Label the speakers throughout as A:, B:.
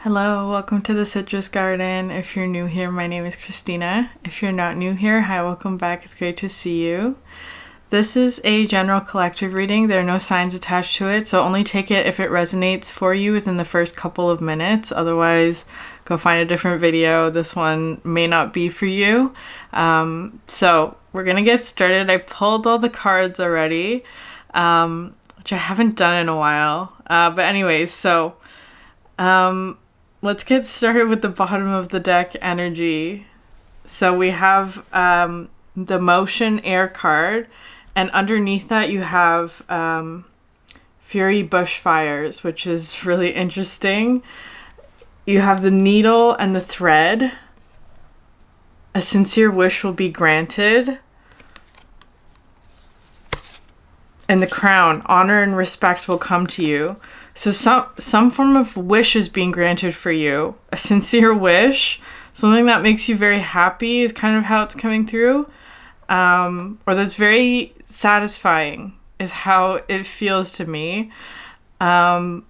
A: Hello, welcome to the Citrus Garden. If you're new here, my name is Christina. If you're not new here, hi, welcome back. It's great to see you. This is a general collective reading. There are no signs attached to it, so only take it if it resonates for you within the first couple of minutes. Otherwise, go find a different video. This one may not be for you. So we're gonna get started. I pulled all the cards already, which I haven't done in a while. But anyways, let's get started with the bottom of the deck energy. So we have the motion air card, and underneath that you have Fury Bushfires, which is really interesting. You have the needle and the thread. A sincere wish will be granted. And the crown, honor and respect will come to you. So some form of wish is being granted for you. A sincere wish, something that makes you very happy is kind of how it's coming through. Or that's very satisfying is how it feels to me. And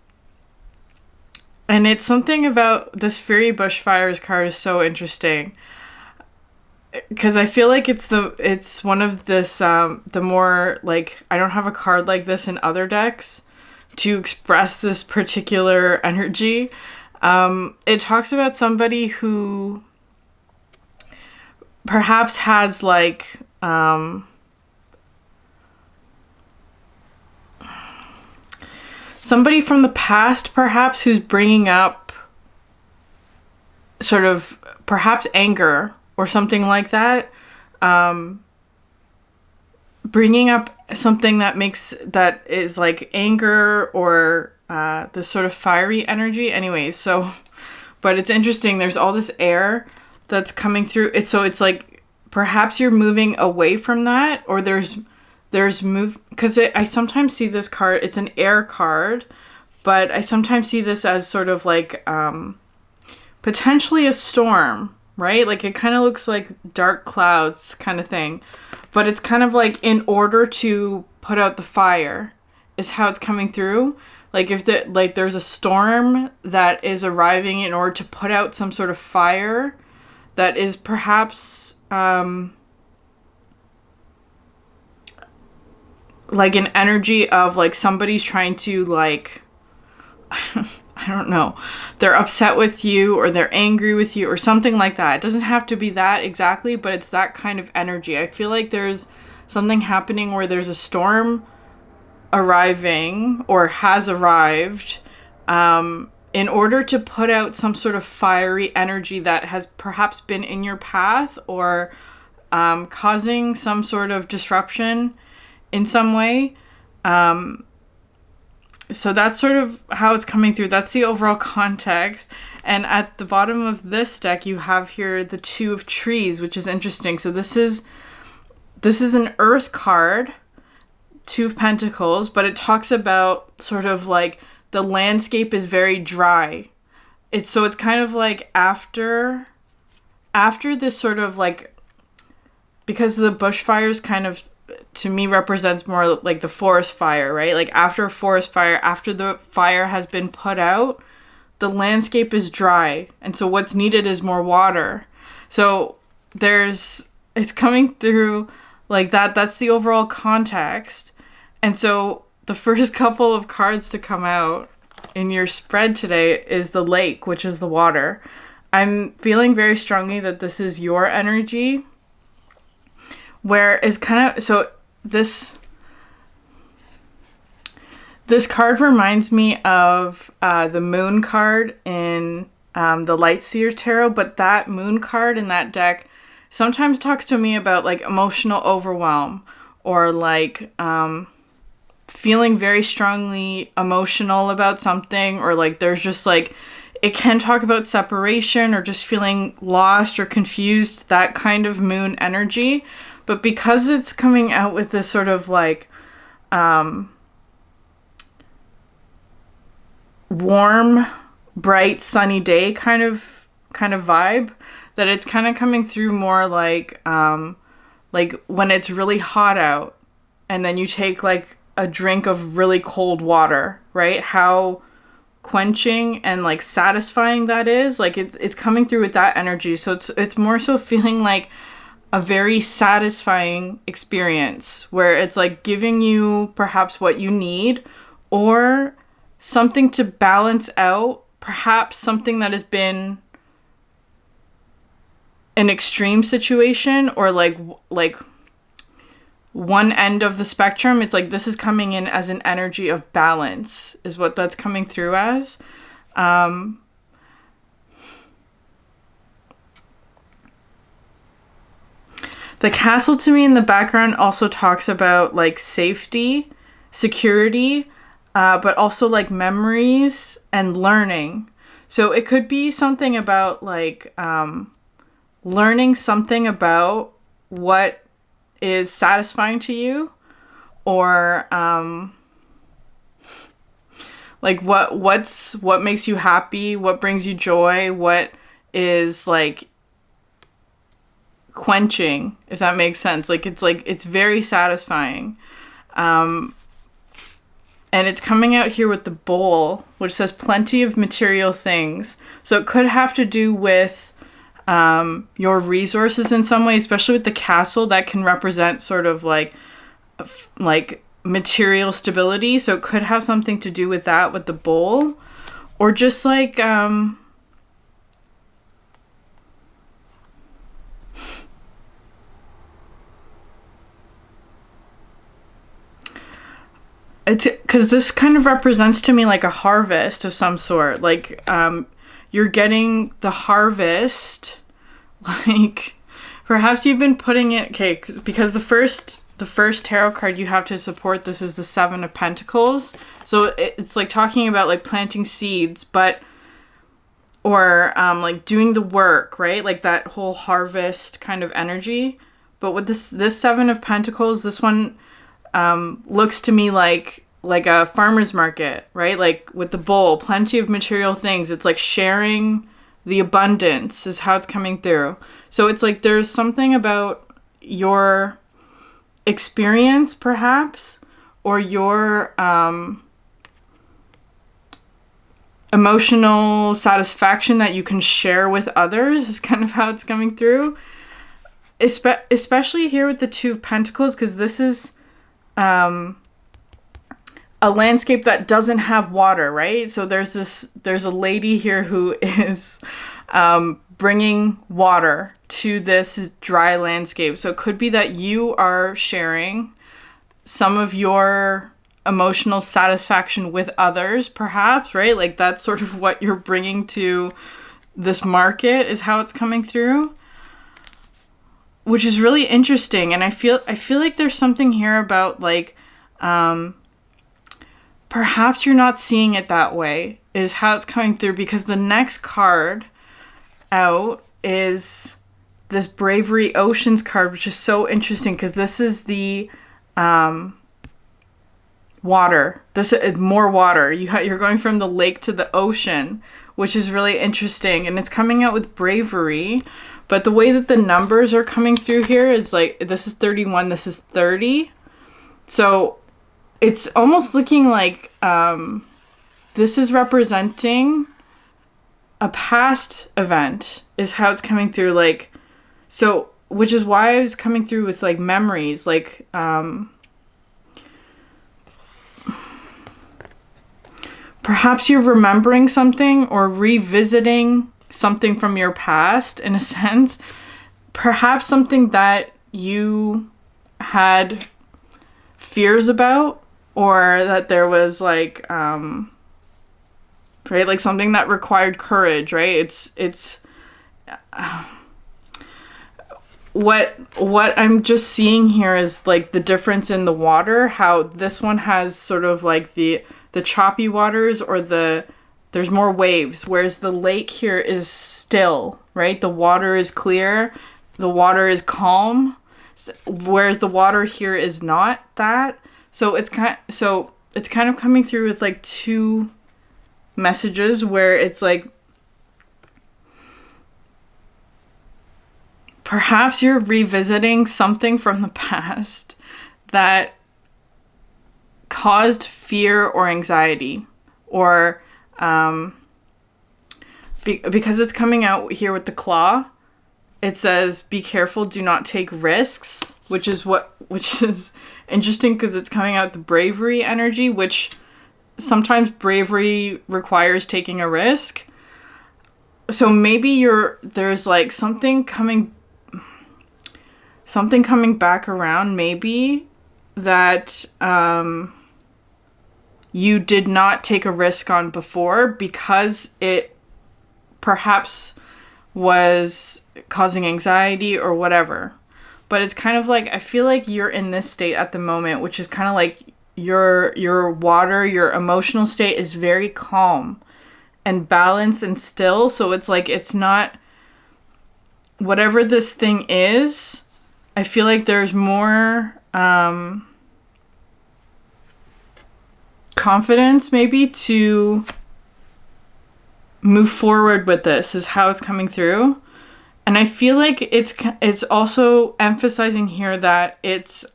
A: it's something about this Fury Bushfires card is so interesting. Because I feel like it's one of this, the more, like, I don't have a card like this in other decks to express this particular energy. It talks about somebody who perhaps has, like, somebody from the past, perhaps, who's bringing up sort of perhaps anger or something like that. Bringing up something that is like anger or this sort of fiery energy. Anyways, but it's interesting. There's all this air that's coming through. It's like perhaps you're moving away from that, or there's because I sometimes see this card. It's an air card, but I sometimes see this as sort of like potentially a storm, right? Like it kind of looks like dark clouds kind of thing. But it's kind of like in order to put out the fire is how it's coming through. Like if there's a storm that is arriving in order to put out some sort of fire that is perhaps like an energy of like somebody's trying to like I don't know, they're upset with you or they're angry with you or something like that. It doesn't have to be that exactly, but it's that kind of energy. I feel like there's something happening where there's a storm arriving or has arrived in order to put out some sort of fiery energy that has perhaps been in your path or causing some sort of disruption in some way. So that's sort of how it's coming through. That's the overall context. And at the bottom of this deck, you have here the Two of Trees, which is interesting. So this is an Earth card, Two of Pentacles, but it talks about sort of like the landscape is very dry. It's kind of like after this sort of like, because the bushfires kind of, to me, represents more like the forest fire, right? Like after a forest fire, after the fire has been put out, the landscape is dry. And so what's needed is more water. So it's coming through like that. That's the overall context. And so the first couple of cards to come out in your spread today is the lake, which is the water. I'm feeling very strongly that this is your energy, where it's kind of, so this card reminds me of the moon card in the Lightseer Tarot, but that moon card in that deck sometimes talks to me about like emotional overwhelm or like feeling very strongly emotional about something, or like there's just like, it can talk about separation or just feeling lost or confused, that kind of moon energy. But because it's coming out with this sort of like warm, bright, sunny day kind of vibe, that it's kind of coming through more like when it's really hot out and then you take like a drink of really cold water, right? How quenching and like satisfying that is. Like it's coming through with that energy. So it's more so feeling like a very satisfying experience where it's like giving you perhaps what you need, or something to balance out, perhaps something that has been an extreme situation, or like one end of the spectrum. It's like this is coming in as an energy of balance is what that's coming through as. The castle to me in the background also talks about like safety, security, but also like memories and learning. So it could be something about like learning something about what is satisfying to you, or like what makes you happy, what brings you joy, what is like quenching, if that makes sense. Like it's very satisfying. And it's coming out here with the bowl, which says plenty of material things. So it could have to do with your resources in some way, especially with the castle that can represent sort of like material stability. So it could have something to do with that, with the bowl, or just like it's because this kind of represents to me like a harvest of some sort. Like you're getting the harvest, like perhaps you've been putting it, okay, because the first tarot card you have to support this is the Seven of Pentacles. So it's like talking about like planting seeds, but or like doing the work, right? Like that whole harvest kind of energy. But with this Seven of Pentacles, this one looks to me like a farmer's market, right? Like with the bowl, plenty of material things. It's like sharing the abundance is how it's coming through. So it's like there's something about your experience, perhaps, or your emotional satisfaction that you can share with others is kind of how it's coming through. Especially here with the Two of Pentacles, because this is a landscape that doesn't have water, right? So there's a lady here who is bringing water to this dry landscape. So it could be that you are sharing some of your emotional satisfaction with others, perhaps, right? Like that's sort of what you're bringing to this market is how it's coming through, which is really interesting. And I feel like there's something here about like perhaps you're not seeing it that way is how it's coming through, because the next card out is this Bravery Oceans card, which is so interesting because this is the water. This is more water. You're going from the lake to the ocean, which is really interesting, and it's coming out with bravery. But the way that the numbers are coming through here is like this is 31, this is 30. So it's almost looking like this is representing a past event is how it's coming through. Like, so, which is why I was coming through with like memories, like perhaps you're remembering something or revisiting something from your past in a sense. Perhaps something that you had fears about, or that there was like right, like something that required courage, right? It's what I'm just seeing here is like the difference in the water, how this one has sort of like the choppy waters, or there's more waves, whereas the lake here is still, right? The water is clear, the water is calm, whereas the water here is not that. So it's kind of coming through with like two messages where it's like perhaps you're revisiting something from the past that caused fear or anxiety, or because it's coming out here with the claw, it says, be careful, do not take risks, which is interesting because it's coming out the bravery energy, which sometimes bravery requires taking a risk. So maybe there's like something coming back around, maybe, that you did not take a risk on before because it perhaps was causing anxiety or whatever. But it's kind of like, I feel like you're in this state at the moment, which is kind of like your your emotional state is very calm and balanced and still. So it's like, it's not, whatever this thing is, I feel like there's more confidence maybe to move forward with this, is how it's coming through. And I feel like it's also emphasizing here that it's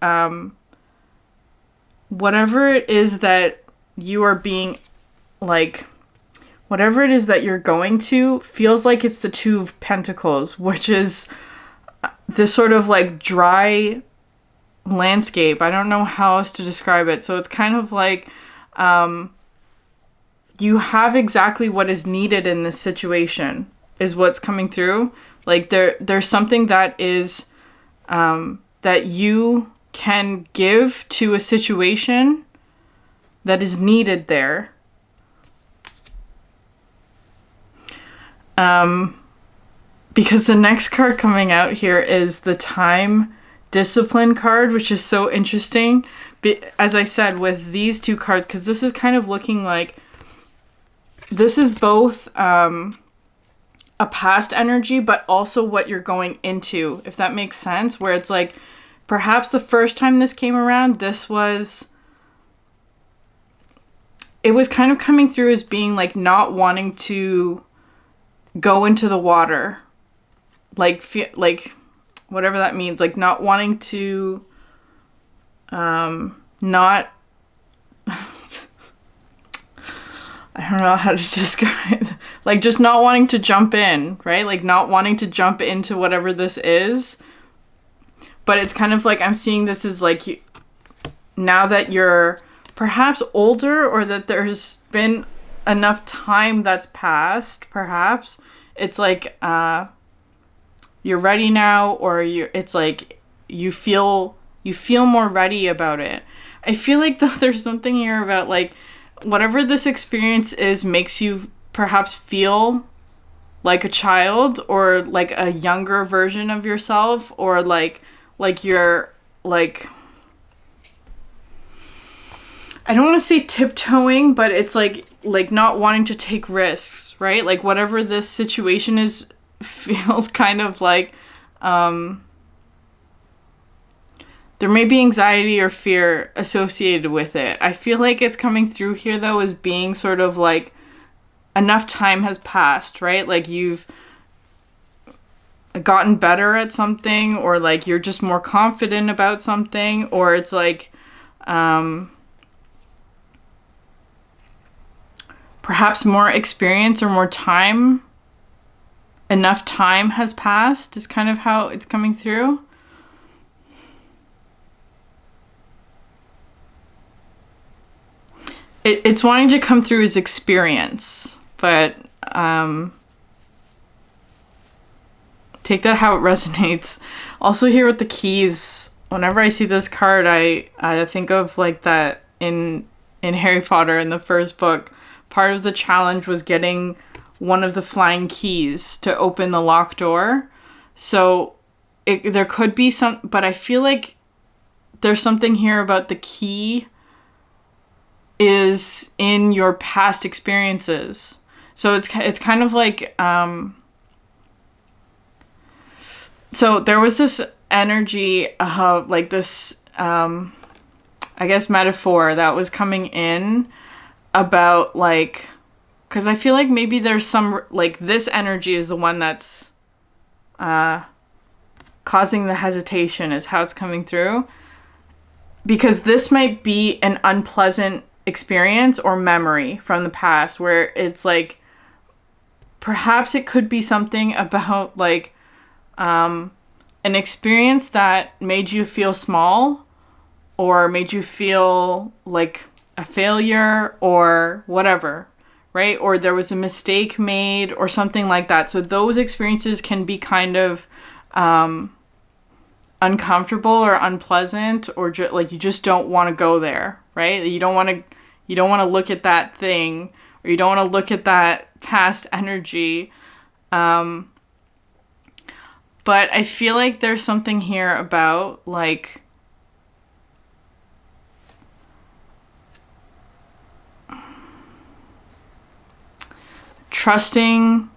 A: whatever it is that you are being, like, whatever it is that you're going to, feels like it's the Two of Pentacles, which is this sort of like dry landscape. I don't know how else to describe it. So it's kind of like you have exactly what is needed in this situation is what's coming through. Like there's something that is that you can give to a situation that is needed there. Because the next card coming out here is the Time Discipline card, which is so interesting. As I said, with these two cards, because this is kind of looking like, this is both a past energy, but also what you're going into, if that makes sense, where it's like, perhaps the first time this came around, it was kind of coming through as being like not wanting to go into the water, like whatever that means, like not wanting to not I don't know how to describe, like just not wanting to jump in, right? Like not wanting to jump into whatever this is. But it's kind of like, I'm seeing this as like, now that you're perhaps older, or that there's been enough time that's passed, perhaps it's like you're ready now, or it's like you feel more ready about it. I feel like though there's something here about like, whatever this experience is makes you perhaps feel like a child, or like a younger version of yourself, or like you're like, I don't want to say tiptoeing, but it's like not wanting to take risks, right? Like whatever this situation is feels kind of like there may be anxiety or fear associated with it. I feel like it's coming through here though as being sort of like enough time has passed, right? Like you've gotten better at something, or like you're just more confident about something, or it's like perhaps more experience or more time, enough time has passed is kind of how it's coming through. It's wanting to come through as experience, but take that how it resonates. Also here with the keys, whenever I see this card, I think of like that in Harry Potter in the first book. Part of the challenge was getting one of the flying keys to open the locked door. So there could be some, but I feel like there's something here about the key is in your past experiences. So it's kind of like so there was this energy of like this I guess metaphor that was coming in about like, because I feel like maybe there's some like this energy is the one that's causing the hesitation, is how it's coming through, because this might be an unpleasant experience or memory from the past, where it's like, perhaps it could be something about like an experience that made you feel small or made you feel like a failure or whatever, right? Or there was a mistake made or something like that. So those experiences can be kind of uncomfortable or unpleasant, or like you just don't want to go there, right? You don't want to look at that thing, or you don't want to look at that past energy. But I feel like there's something here about like trusting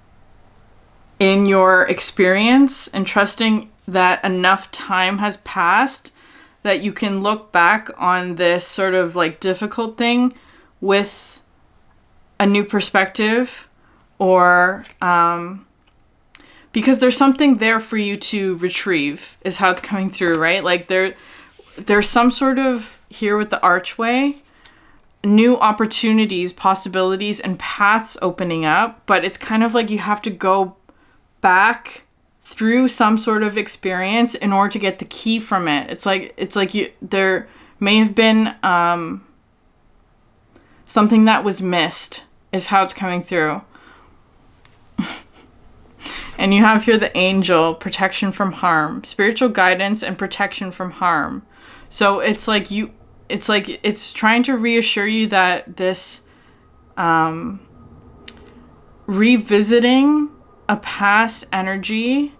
A: in your experience and trusting that enough time has passed that you can look back on this sort of like difficult thing with a new perspective, or because there's something there for you to retrieve, is how it's coming through, right? Like there's some sort of, here with the archway, new opportunities, possibilities, and paths opening up, but it's kind of like you have to go back through some sort of experience in order to get the key from it. It's like there may have been something that was missed, is how it's coming through. And you have here the angel, protection from harm, spiritual guidance and protection from harm. So it's it's trying to reassure you that this revisiting a past energy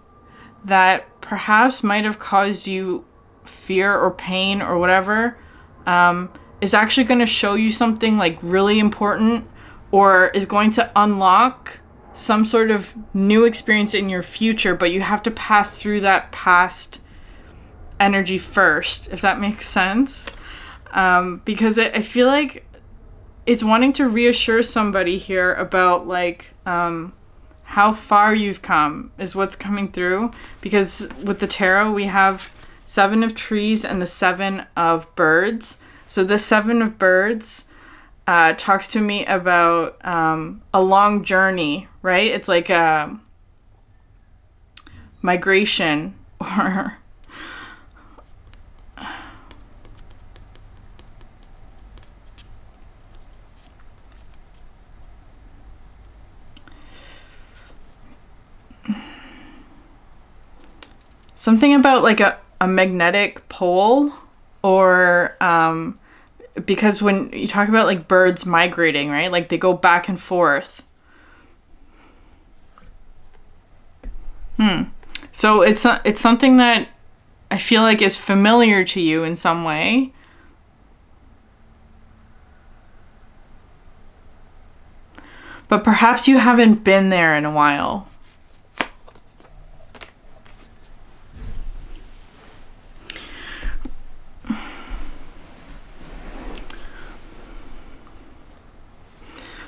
A: that perhaps might have caused you fear or pain or whatever, is actually going to show you something like really important, or is going to unlock some sort of new experience in your future, but you have to pass through that past energy first, if that makes sense. Because I feel like it's wanting to reassure somebody here about like how far you've come is what's coming through. Because with the tarot, we have 7 of trees and the 7 of birds. So the 7 of birds talks to me about a long journey, right? It's like a migration, or something about like a magnetic pole, or because when you talk about like birds migrating, right? Like they go back and forth. So it's something that I feel like is familiar to you in some way. But perhaps you haven't been there in a while.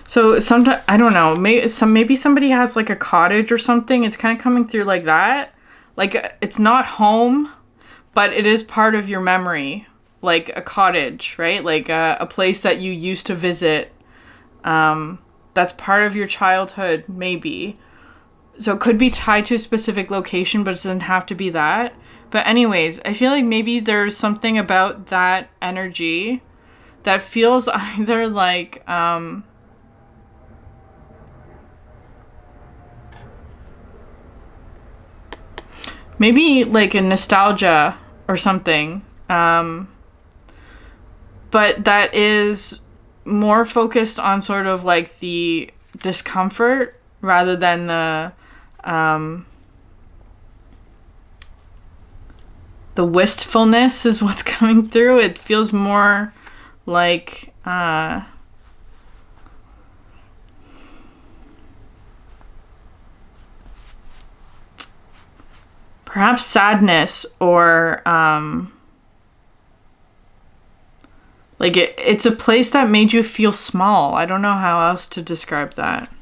A: So sometimes, I don't know, maybe somebody has like a cottage or something. It's kind of coming through like that. Like it's not home, but it is part of your memory. Like a cottage, right? Like a place that you used to visit. That's part of your childhood, maybe. So it could be tied to a specific location, but it doesn't have to be that. But anyways, I feel like maybe there's something about that energy that feels either like maybe like a nostalgia or something, but that is more focused on sort of like the discomfort rather than the wistfulness is what's coming through. It feels more like perhaps sadness, or like it's a place that made you feel small. I don't know how else to describe that.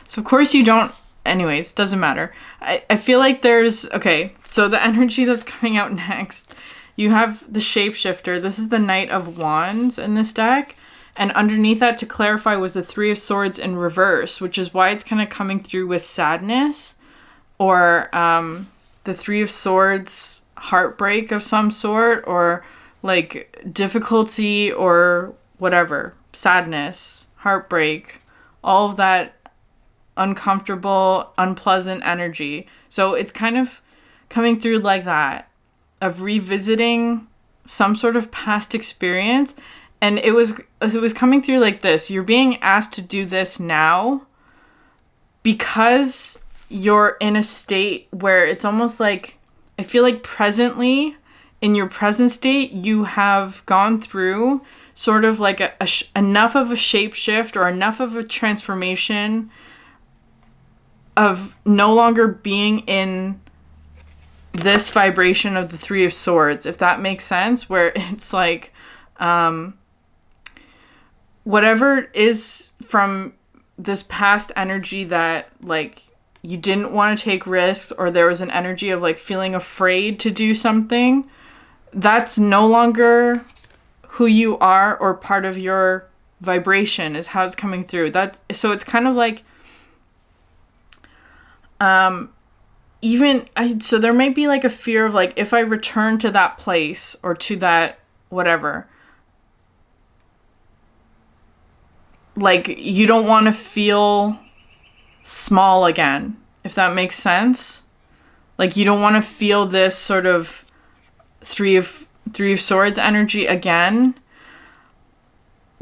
A: So of course you don't, anyways, doesn't matter. I feel like there's, okay, so the energy that's coming out next, you have the shapeshifter. This is the Knight of Wands in this deck. And underneath that, to clarify, was the Three of Swords in reverse, which is why it's kind of coming through with sadness, or the Three of Swords heartbreak of some sort, or like difficulty or whatever, sadness, heartbreak, all of that uncomfortable, unpleasant energy. So it's kind of coming through like that, of revisiting some sort of past experience. And it was coming through like this. You're being asked to do this now because you're in a state where it's almost like, I feel like presently, in your present state, you have gone through sort of like enough of a shapeshift or enough of a transformation of no longer being in this vibration of the Three of Swords, if that makes sense, where it's like, whatever is from this past energy that like you didn't want to take risks, or there was an energy of like feeling afraid to do something, that's no longer who you are or part of your vibration, is how it's coming through. So it's kind of like, so there might be like a fear of like, if I return to that place or to that whatever, like you don't want to feel small again, if that makes sense. Like you don't want to feel this sort of three of swords energy again,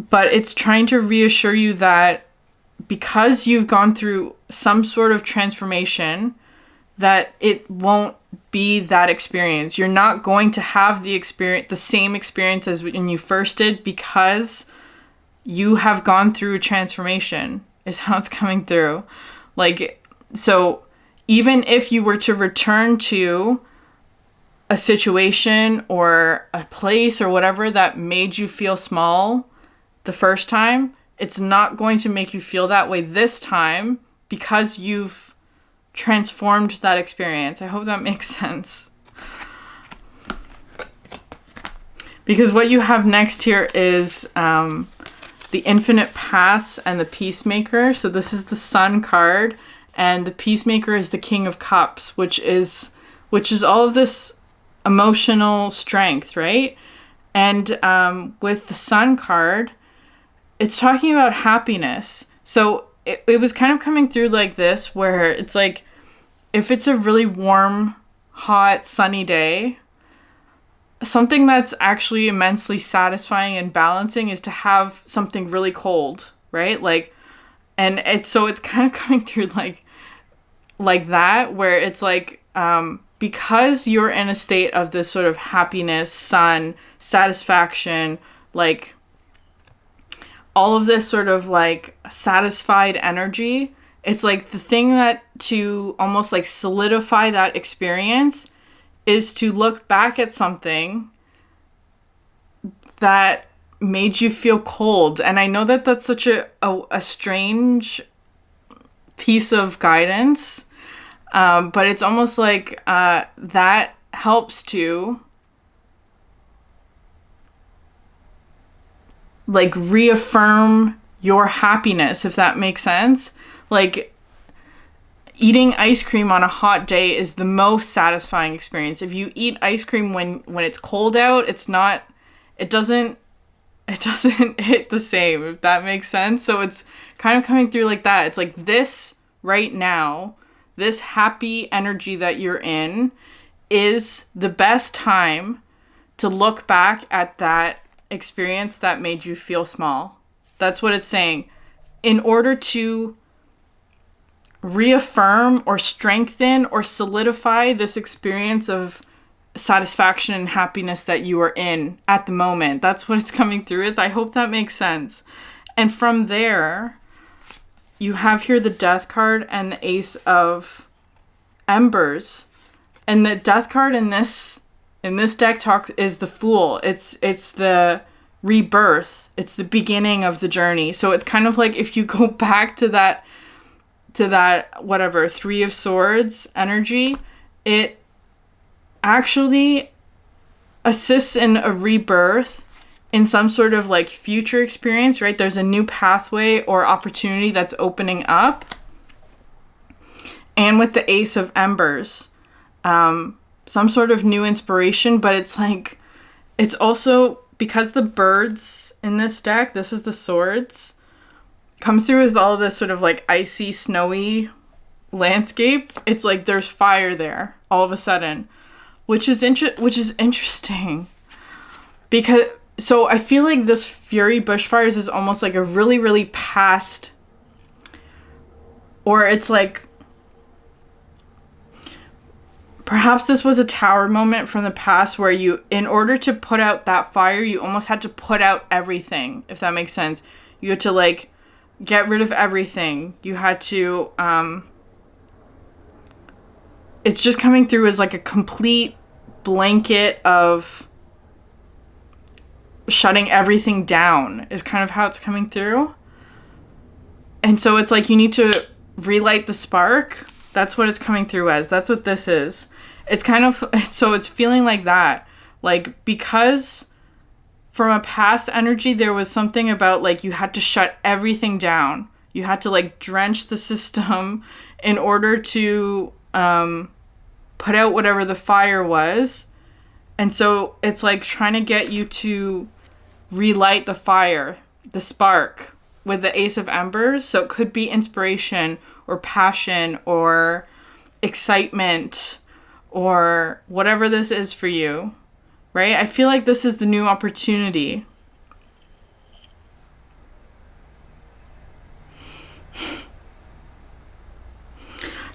A: but it's trying to reassure you that because you've gone through some sort of transformation, that it won't be that experience. You're not going to have the same experience as when you first did, because you have gone through a transformation, is how it's coming through. Like, so even if you were to return to a situation or a place or whatever that made you feel small the first time, it's not going to make you feel that way this time, because you've transformed that experience. I hope that makes sense. Because what you have next here is the Infinite Paths and the Peacemaker. So this is the Sun card, and the Peacemaker is the King of Cups, which is all of this emotional strength, right? And with the Sun card, it's talking about happiness. So it was kind of coming through like this, where it's like, if it's a really warm, hot, sunny day, something that's actually immensely satisfying and balancing is to have something really cold, right? Like, and it's kind of coming through like that, where it's like, because you're in a state of this sort of happiness, sun, satisfaction, like all of this sort of like satisfied energy, it's like the thing that to almost like solidify that experience is to look back at something that made you feel cold. And I know that that's such a strange piece of guidance, but it's almost like that helps to like reaffirm your happiness, if that makes sense. Like, eating ice cream on a hot day is the most satisfying experience. If you eat ice cream when it's cold out, it doesn't hit the same, if that makes sense. So it's kind of coming through like that. It's like this right now, this happy energy that you're in is the best time to look back at that experience that made you feel small. That's what it's saying. In order to reaffirm or strengthen or solidify this experience of satisfaction and happiness that you are in at the moment. That's what it's coming through with. I hope that makes sense. And from there, you have here the Death card and the Ace of Embers. And the Death card in this deck is the Fool. It's the rebirth. It's the beginning of the journey. So it's kind of like if you go back to that whatever Three of Swords energy, it actually assists in a rebirth in some sort of like future experience, right? There's a new pathway or opportunity that's opening up. And with the Ace of Embers, some sort of new inspiration, but it's like, it's also, because the birds in this deck, this is the swords, comes through with all this sort of like icy, snowy landscape. It's like there's fire there all of a sudden, which is interesting. Because, so I feel like this Fury Bushfires is almost like a really, really past, or it's like, perhaps this was a tower moment from the past where you, in order to put out that fire, you almost had to put out everything, if that makes sense. You had to, like, get rid of everything. You had to, it's just coming through as, like, a complete blanket of shutting everything down is kind of how it's coming through. And so it's like you need to relight the spark. That's what it's coming through as. That's what this is. It's kind of, so it's feeling like that. Like, because from a past energy, there was something about, like, you had to shut everything down. You had to, like, drench the system in order to put out whatever the fire was. And so it's, like, trying to get you to relight the fire, the spark, with the Ace of Embers. So it could be inspiration or passion or excitement or whatever this is for you, right? I feel like this is the new opportunity.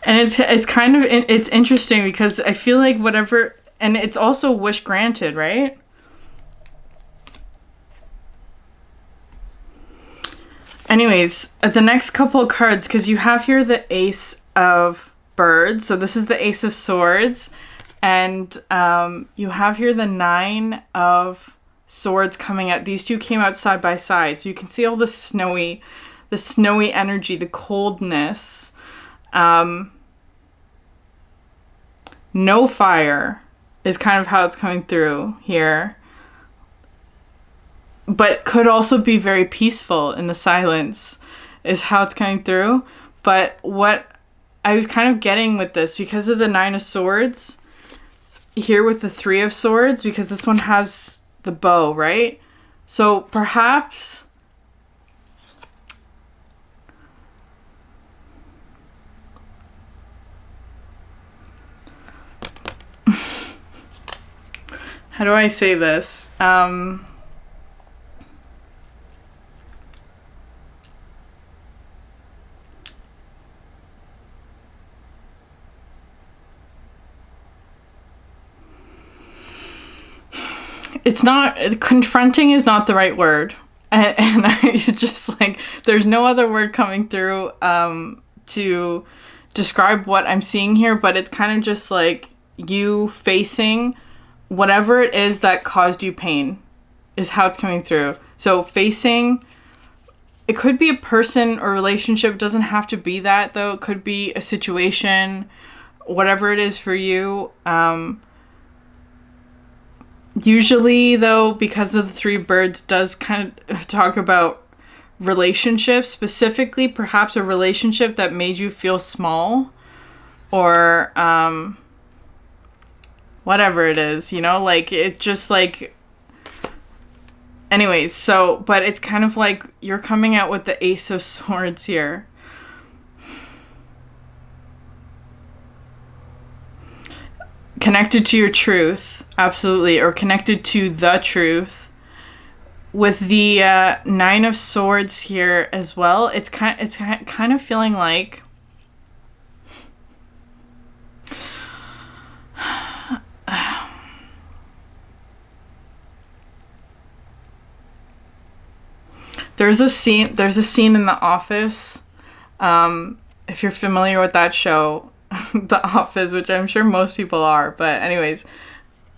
A: And it's kind of, it's interesting because I feel like whatever, and it's also wish granted, right? Anyways, the next couple of cards, because you have here the Ace of Birds. So this is the Ace of Swords. And you have here the Nine of Swords coming out. These two came out side by side. So you can see all the snowy energy, the coldness. No fire is kind of how it's coming through here. But could also be very peaceful in the silence is how it's coming through. But what I was kind of getting with this, because of the Nine of Swords, here with the Three of Swords, because this one has the bow, right? So perhaps how do I say this? It's not, confronting is not the right word. And I just like, there's no other word coming through to describe what I'm seeing here, but it's kind of just like you facing whatever it is that caused you pain is how it's coming through. So facing, it could be a person or relationship. It doesn't have to be that, though. It could be a situation, whatever it is for you. Usually, though, because of the Three Birds, does kind of talk about relationships, specifically perhaps a relationship that made you feel small, or whatever it is, you know, like, it just like, anyways, so, but it's kind of like you're coming out with the Ace of Swords here. Connected to your truth. Absolutely, or connected to the truth. With the Nine of Swords here as well, it's kind of feeling like there's a scene in The Office. If you're familiar with that show, The Office, which I'm sure most people are, but anyways,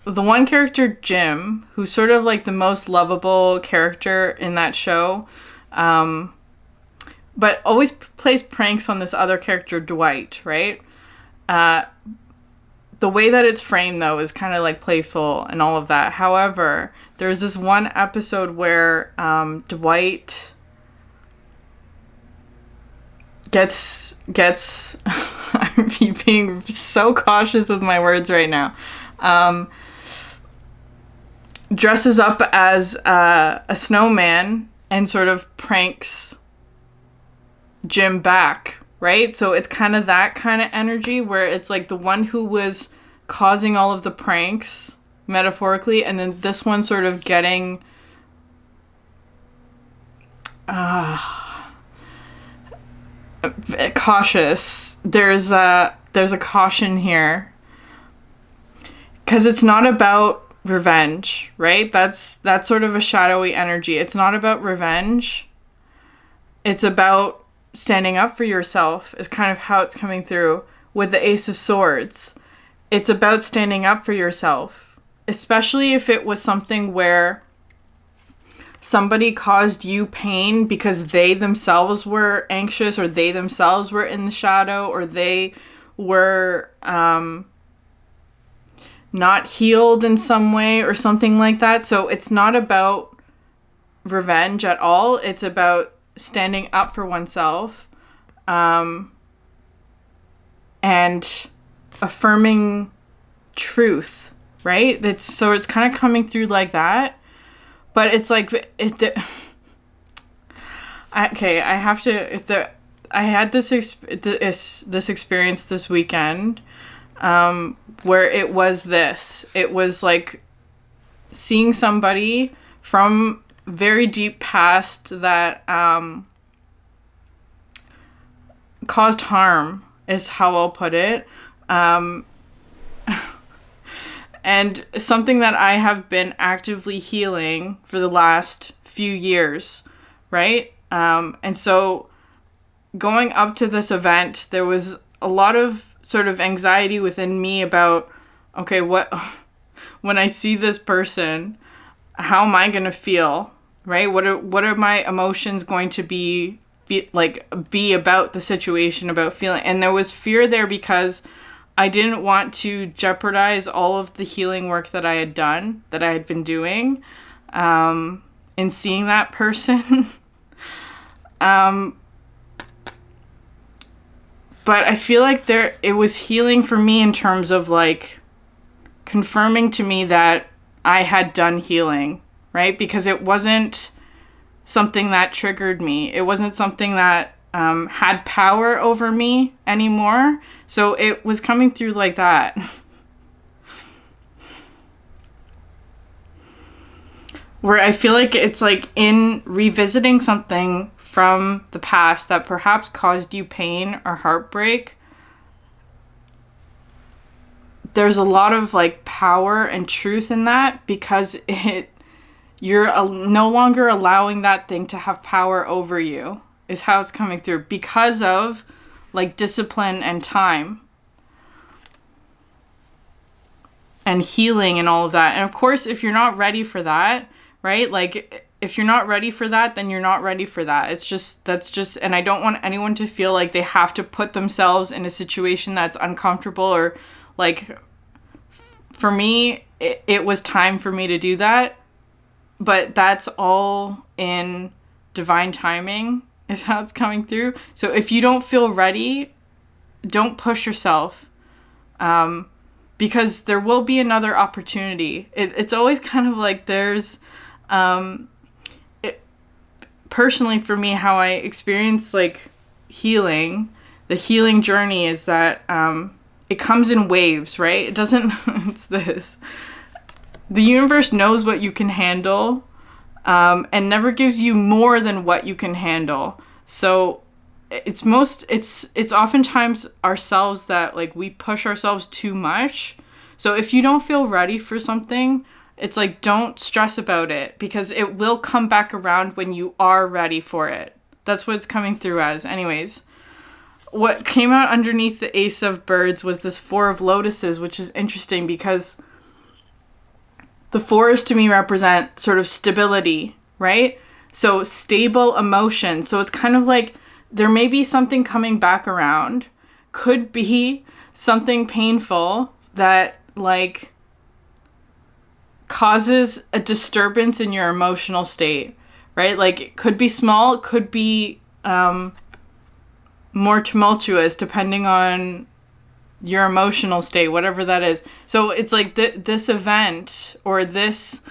A: the one character, Jim, who's sort of like the most lovable character in that show, but always plays pranks on this other character, Dwight, right? The way that it's framed, though, is kind of like playful and all of that. However, there's this one episode where Dwight gets I'm being so cautious with my words right now. Dresses up as a snowman and sort of pranks Jim back, right? So it's kind of that kind of energy where it's like the one who was causing all of the pranks, metaphorically, and then this one sort of getting cautious. There's a caution here, because it's not about revenge, right? That's sort of a shadowy energy. It's not about revenge. It's about standing up for yourself, is kind of how it's coming through with the Ace of Swords. It's about standing up for yourself, especially if it was something where somebody caused you pain because they themselves were anxious, or they themselves were in the shadow, or they were not healed in some way or something like that. So it's not about revenge at all. It's about standing up for oneself, and affirming truth, right? So it's kind of coming through like that. But it's like, I had this experience this weekend, where it was like seeing somebody from very deep past that caused harm, is how I'll put it. And something that I have been actively healing for the last few years, right? And so going up to this event, there was a lot of sort of anxiety within me about, okay, when I see this person, how am I going to feel, right? What are my emotions going to be about the situation, about feeling? And there was fear there because I didn't want to jeopardize all of the healing work that I had done, that I had been doing, in seeing that person. But I feel like it was healing for me in terms of like confirming to me that I had done healing, right? Because it wasn't something that triggered me. It wasn't something that had power over me anymore. So it was coming through like that. Where I feel like it's like in revisiting something from the past that perhaps caused you pain or heartbreak, there's a lot of like power and truth in that, because you're no longer allowing that thing to have power over you, is how it's coming through, because of like discipline and time and healing and all of that. And of course, if you're not ready for that, right? Like if you're not ready for that, then you're not ready for that. And I don't want anyone to feel like they have to put themselves in a situation that's uncomfortable, or like, for me, it was time for me to do that, but that's all in divine timing, is how it's coming through. So if you don't feel ready, don't push yourself, because there will be another opportunity. It's always kind of like there's, personally for me, how I experience like healing, the healing journey is that it comes in waves, right? It doesn't, it's this. The universe knows what you can handle, and never gives you more than what you can handle. So it's oftentimes ourselves that like we push ourselves too much. So if you don't feel ready for something, it's like, don't stress about it, because it will come back around when you are ready for it. That's what it's coming through as. Anyways, what came out underneath the Ace of Birds was this Four of Lotuses, which is interesting because the fours to me represent sort of stability, right? So stable emotion. So it's kind of like there may be something coming back around. Could be something painful that like causes a disturbance in your emotional state, right? Like, it could be small, it could be more tumultuous, depending on your emotional state, whatever that is. So it's like this event, or this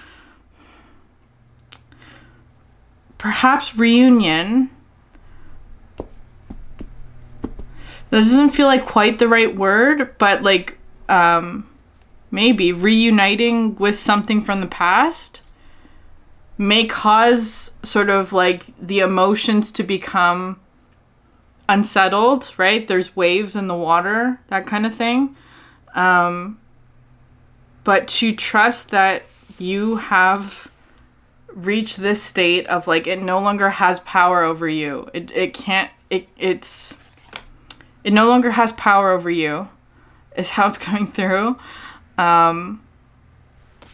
A: perhaps reunion. This doesn't feel like quite the right word, but like maybe reuniting with something from the past may cause sort of like the emotions to become unsettled, right? There's waves in the water, that kind of thing. But to trust that you have reached this state of like, it no longer has power over you. It no longer has power over you, is how it's coming through.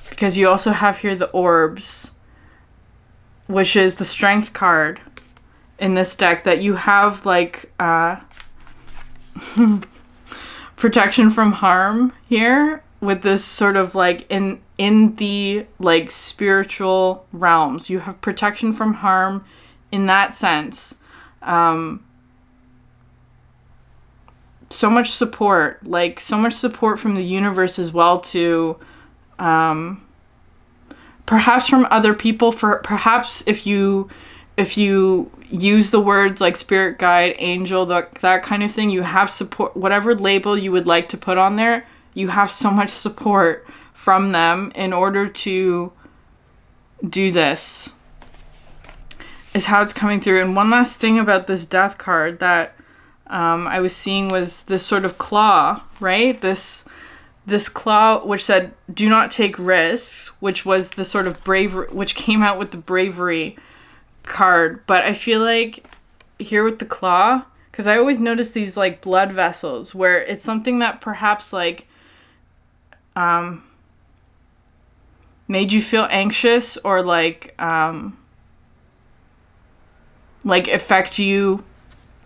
A: Because you also have here the orbs, which is the strength card in this deck, that you have like protection from harm here, with this sort of like in the like spiritual realms. You have protection from harm in that sense. So much support, like so much support from the universe as well, to perhaps from other people, for perhaps if you use the words like spirit guide, angel, that kind of thing, you have support, whatever label you would like to put on there, you have so much support from them in order to do this, is how it's coming through. And one last thing about this death card that I was seeing was this sort of claw, right? This claw, which said, do not take risks, which was the sort of bravery, which came out with the bravery card. But I feel like here with the claw, because I always notice these like blood vessels, where it's something that perhaps like made you feel anxious, or like affect you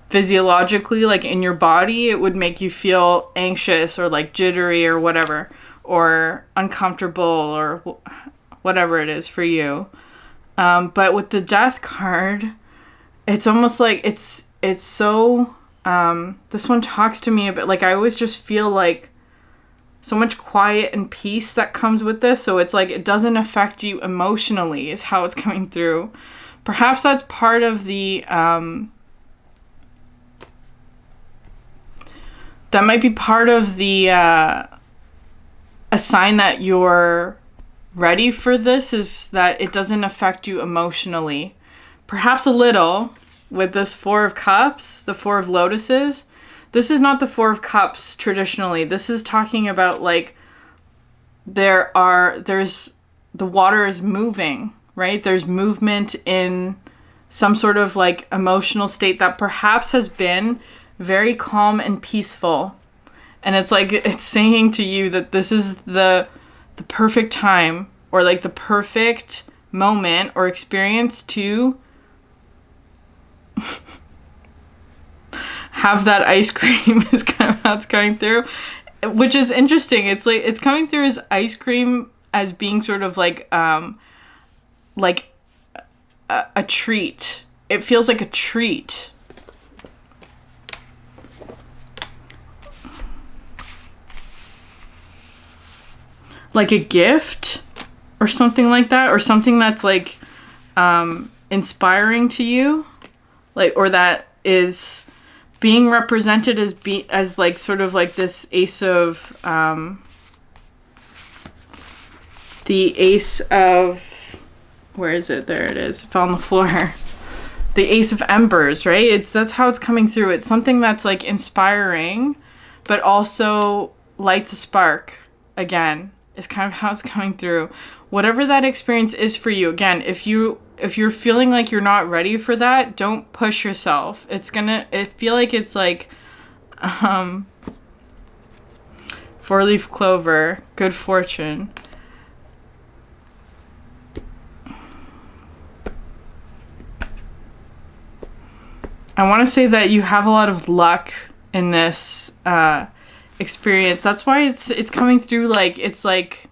A: physiologically, like in your body. It would make you feel anxious, or like jittery, or whatever, or uncomfortable, or whatever it is for you. But with the death card, it's almost like it's so this one talks to me a bit, like I always just feel like so much quiet and peace that comes with this. So it's like it doesn't affect you emotionally, is how it's coming through. Perhaps that's part of the that might be part of the a sign that you're ready for this, is that it doesn't affect you emotionally. Perhaps a little with this Four of Cups, the Four of Lotuses. This is not the Four of Cups traditionally. This is talking about like there's the water is moving, right? There's movement in some sort of like emotional state that perhaps has been very calm and peaceful. And it's like, it's saying to you that this is the perfect time, or like the perfect moment or experience to have that ice cream, is kind of how it's going through, which is interesting. It's like, it's coming through as ice cream, as being sort of like a treat. It feels like a treat. Like a gift or something like that, or something that's like inspiring to you, like, or that is being represented as like sort of like this ace of the ace of, where is it? There it is. It fell on the floor. The Ace of Embers, right? That's how it's coming through. It's something that's like inspiring, but also lights a spark again. Is kind of how it's coming through. Whatever that experience is for you. Again, if you're feeling like you're not ready for that, don't push yourself. I feel like it's like 4-leaf clover, good fortune. I want to say that you have a lot of luck in this experience. That's why it's coming through like it's like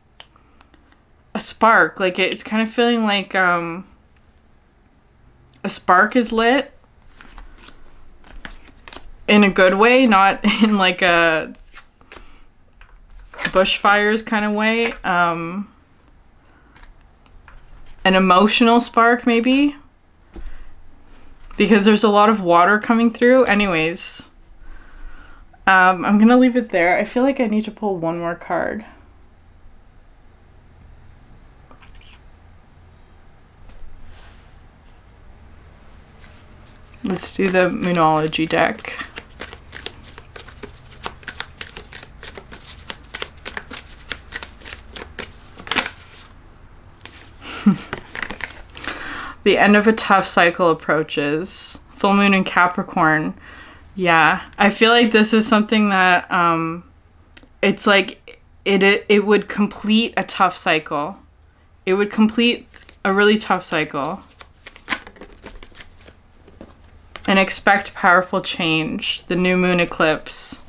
A: a spark. Like it's kind of feeling like a spark is lit in a good way, not in like a bushfires kind of way. An emotional spark maybe, because there's a lot of water coming through. Anyways, I'm gonna leave it there. I feel like I need to pull one more card. Let's do the Moonology deck. The end of a tough cycle approaches. Full moon in Capricorn. Yeah, I feel like this is something that it's like it would complete a tough cycle. It would complete a really tough cycle. And expect powerful change. The new moon eclipse.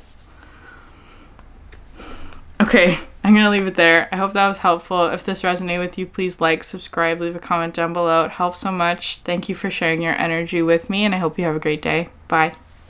A: Okay, I'm going to leave it there. I hope that was helpful. If this resonated with you, please like, subscribe, leave a comment down below. It helps so much. Thank you for sharing your energy with me, and I hope you have a great day. Bye.